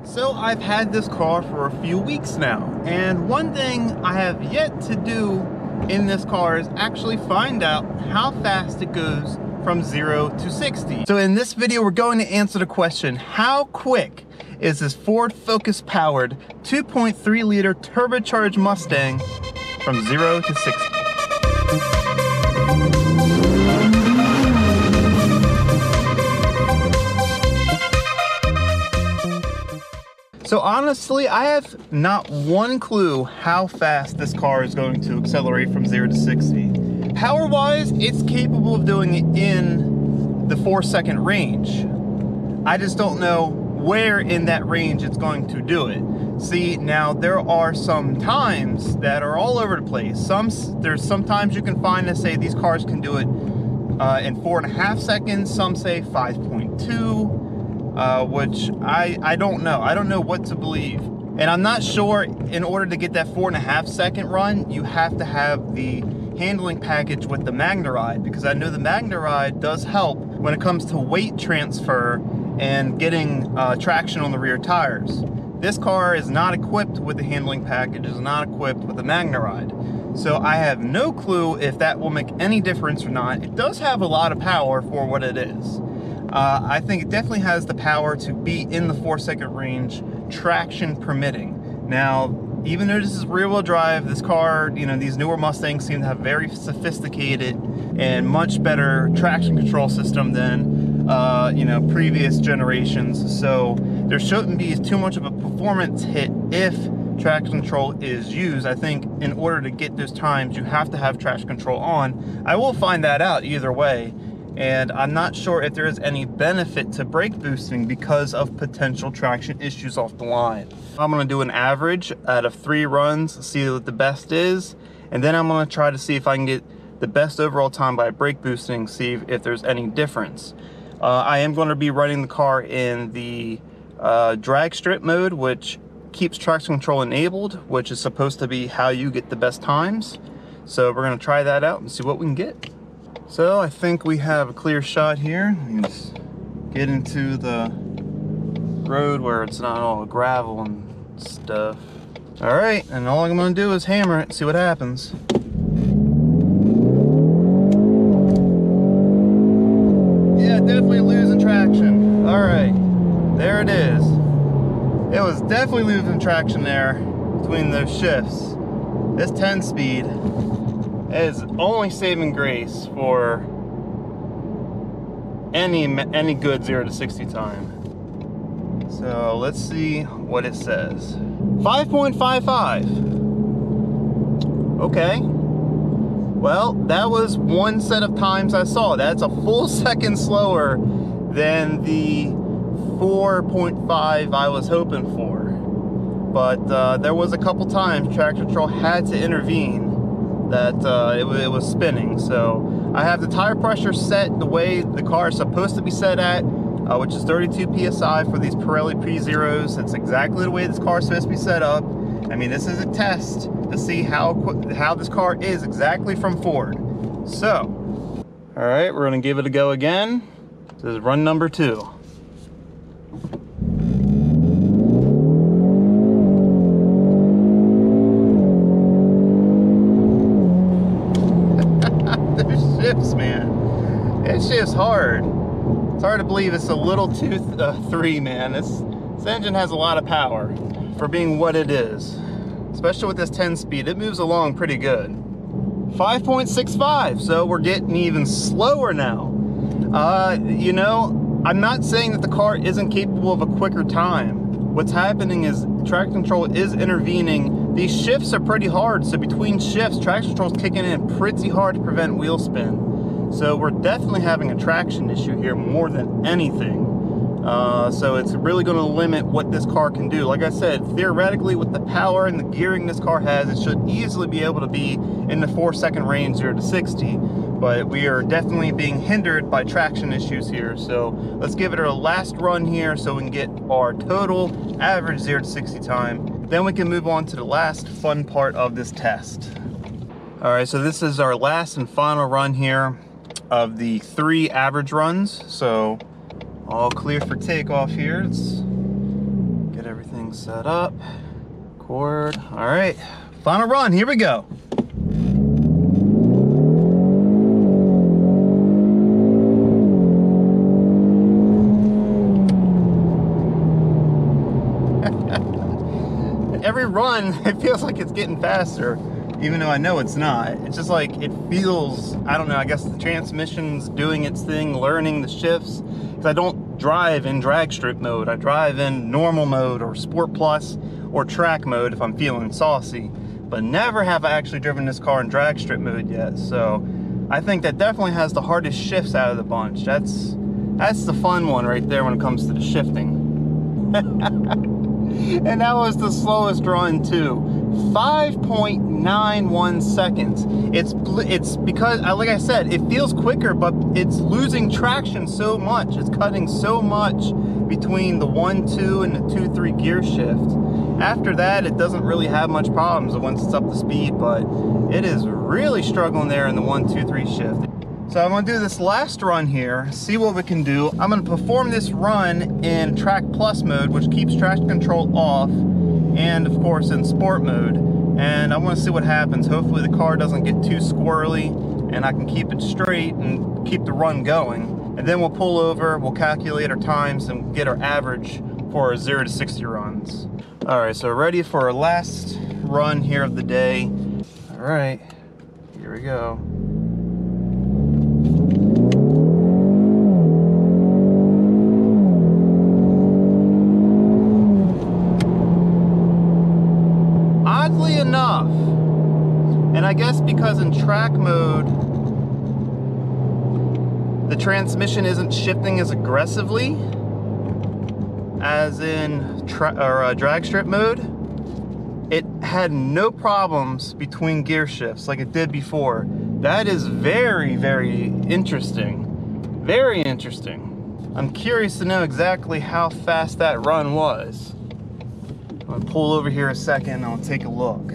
So I've had this car for a few weeks now, and one thing I have yet to do in this car is actually find out how fast it goes from 0 to 60. So in this video, we're going to answer the question, how quick is this Ford Focus powered 2.3 liter turbocharged Mustang from 0 to 60? So honestly, I have not one clue how fast this car is going to accelerate from 0 to 60. Power-wise, it's capable of doing it in the 4-second range. I just don't know where in that range it's going to do it. See, now there are some times that are all over the place. There's sometimes you can find that say these cars can do it in 4.5 seconds. Some say 5.2. Which I don't know. I don't know what to believe. And I'm not sure, in order to get that 4.5 second run, you have to have the handling package with the MagneRide, because I know the MagneRide does help when it comes to weight transfer and getting traction on the rear tires. This car is not equipped with the handling package, is not equipped with the MagneRide. So I have no clue if that will make any difference or not. It does have a lot of power for what it is. I think it definitely has the power to be in the 4-second range, traction permitting. Now, even though this is rear-wheel drive, this car, you know, these newer Mustangs seem to have very sophisticated and much better traction control system than, you know, previous generations. So there shouldn't be too much of a performance hit if traction control is used. I think in order to get those times, you have to have traction control on. I will find that out either way. And I'm not sure if there is any benefit to brake boosting because of potential traction issues off the line. I'm gonna do an average out of 3 runs, see what the best is, and then I'm gonna try to see if I can get the best overall time by brake boosting, see if there's any difference. I am gonna be running the car in the drag strip mode, which keeps traction control enabled, which is supposed to be how you get the best times. So we're gonna try that out and see what we can get. So I think we have a clear shot here. Let's get into the road where it's not all gravel and stuff. All right, and all I'm gonna do is hammer it, see what happens. Yeah, definitely losing traction. All right, there it is. It was definitely losing traction there between those shifts. This 10-speed is only saving grace for any good 0 to 60 time. So let's see what it says. 5.55. Okay. Well, that was one set of times I saw. That's a full second slower than the 4.5 I was hoping for. But there was a couple times traction control had to intervene that it was spinning. So I have the tire pressure set the way the car is supposed to be set at, which is 32 psi for these Pirelli Pre-Zeros. That's exactly the way this car is supposed to be set up. I mean, this is a test to see how this car is exactly from Ford. So, all right, we're gonna give it a go again. This is run number 2. Man, it shifts hard. It's hard to believe it's a little 2.3, man. This engine has a lot of power for being what it is, especially with this 10-speed. It moves along pretty good. 5.65, so we're getting even slower now. You know, I'm not saying that the car isn't capable of a quicker time. What's happening is traction control is intervening. These shifts are pretty hard, so between shifts, traction control is kicking in pretty hard to prevent wheel spin. So we're definitely having a traction issue here more than anything. So it's really going to limit what this car can do. Like I said, theoretically, with the power and the gearing this car has, it should easily be able to be in the 4-second range 0 to 60. But we are definitely being hindered by traction issues here. So let's give it our last run here so we can get our total average 0 to 60 time. Then we can move on to the last fun part of this test. All right, so this is our last and final run here of the 3 average runs. So all clear for takeoff here. Let's get everything everything's set up. Cord. All right, final run, here we go. Every run, it feels like it's getting faster, even though I know it's not. It's just like, it feels, I don't know, I guess the transmission's doing its thing, learning the shifts, because I don't drive in drag strip mode. I drive in normal mode or Sport Plus or track mode if I'm feeling saucy, but never have I actually driven this car in drag strip mode yet. So I think that definitely has the hardest shifts out of the bunch. That's the fun one right there when it comes to the shifting. And that was the slowest run too. 5.91 seconds. It's because, like I said, it feels quicker, but it's losing traction so much. It's cutting so much between the 1-2 and the 2-3 gear shift. After that, it doesn't really have much problems once it's up to speed, but it is really struggling there in the 1-2-3 shift. So I'm gonna do this last run here, see what we can do. I'm gonna perform this run in Track Plus mode, which keeps traction control off, and of course in Sport mode. And I wanna see what happens. Hopefully the car doesn't get too squirrely and I can keep it straight and keep the run going. And then we'll pull over, we'll calculate our times and get our average for our 0 to 60 runs. All right, so ready for our last run here of the day. All right, here we go. Oddly enough, and I guess because in track mode, the transmission isn't shifting as aggressively as in drag strip mode, it had no problems between gear shifts like it did before. That is very, very interesting. Very interesting. I'm curious to know exactly how fast that run was. I'll pull over here a second and I'll take a look.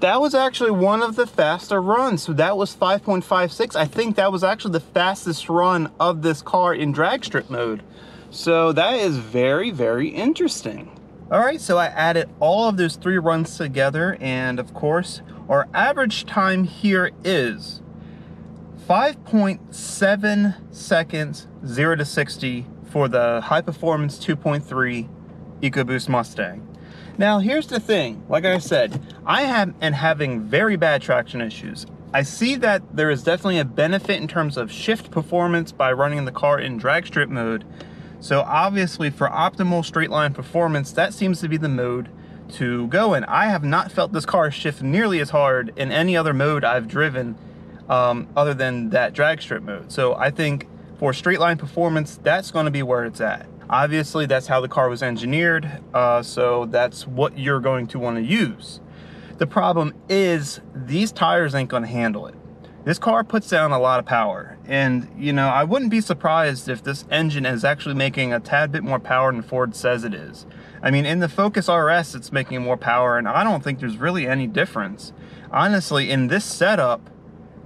That was actually one of the faster runs. So that was 5.56. I think that was actually the fastest run of this car in drag strip mode. So that is very, very interesting. All right, so I added all of those 3 runs together, and of course, our average time here is 5.7 seconds, 0 to 60 for the high performance 2.3 EcoBoost Mustang. Now, here's the thing. Like I said, I am having very bad traction issues. I see that there is definitely a benefit in terms of shift performance by running the car in drag strip mode. So obviously for optimal straight line performance, that seems to be the mode to go in. I have not felt this car shift nearly as hard in any other mode I've driven other than that drag strip mode. So I think for straight line performance, that's going to be where it's at. Obviously, that's how the car was engineered, so that's what you're going to want to use. The problem is these tires ain't going to handle it. This car puts down a lot of power, and you know, I wouldn't be surprised if this engine is actually making a tad bit more power than Ford says it is. I mean, in the Focus RS, it's making more power, and I don't think there's really any difference. Honestly, in this setup,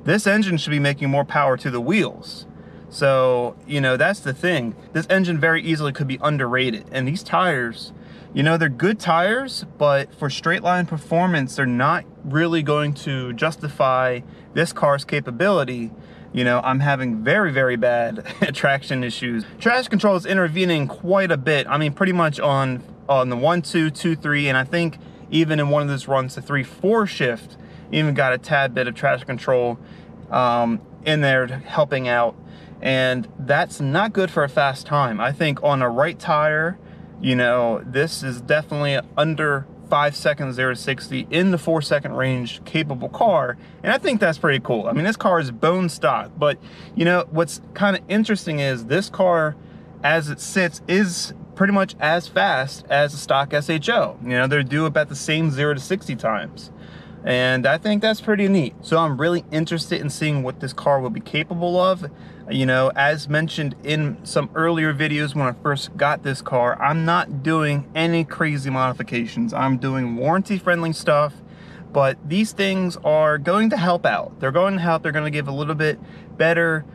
this engine should be making more power to the wheels. So, you know, that's the thing. This engine very easily could be underrated. And these tires, you know, they're good tires, but for straight line performance, they're not really going to justify this car's capability. You know, I'm having very, very bad traction issues. Traction control is intervening quite a bit. I mean, pretty much on the 1-2, 2-3, and I think even in one of those runs, the 3-4 shift, even got a tad bit of traction control in there helping out. And that's not good for a fast time. I think on a right tire, you know, this is definitely under 5 seconds 0 to 60 in the 4-second range capable car, and I think that's pretty cool. I mean, this car is bone stock, but you know what's kind of interesting is this car as it sits is pretty much as fast as a stock SHO. You know, they're due about the same 0 to 60 times. And I think that's pretty neat. So I'm really interested in seeing what this car will be capable of. You know, as mentioned in some earlier videos when I first got this car, I'm not doing any crazy modifications. I'm doing warranty-friendly stuff, but these things are going to help out. They're going to help. They're going to give a little bit better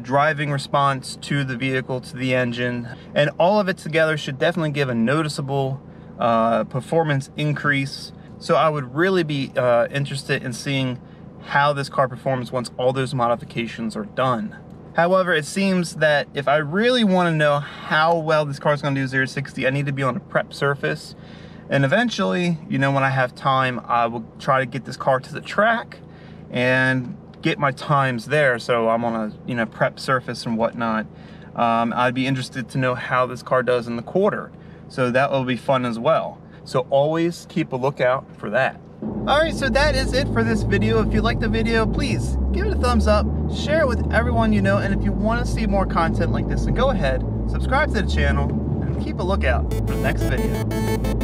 driving response to the vehicle, to the engine, and all of it together should definitely give a noticeable performance increase. So I would really be interested in seeing how this car performs once all those modifications are done. However, it seems that if I really want to know how well this car is going to do 0 to 60, I need to be on a prep surface. And eventually, you know, when I have time, I will try to get this car to the track and get my times there. So I'm on a, you know, prep surface and whatnot. I'd be interested to know how this car does in the quarter. So that will be fun as well. So always keep a lookout for that. All right, so that is it for this video. If you liked the video, please give it a thumbs up, share it with everyone you know, and if you want to see more content like this, then go ahead, subscribe to the channel, and keep a lookout for the next video.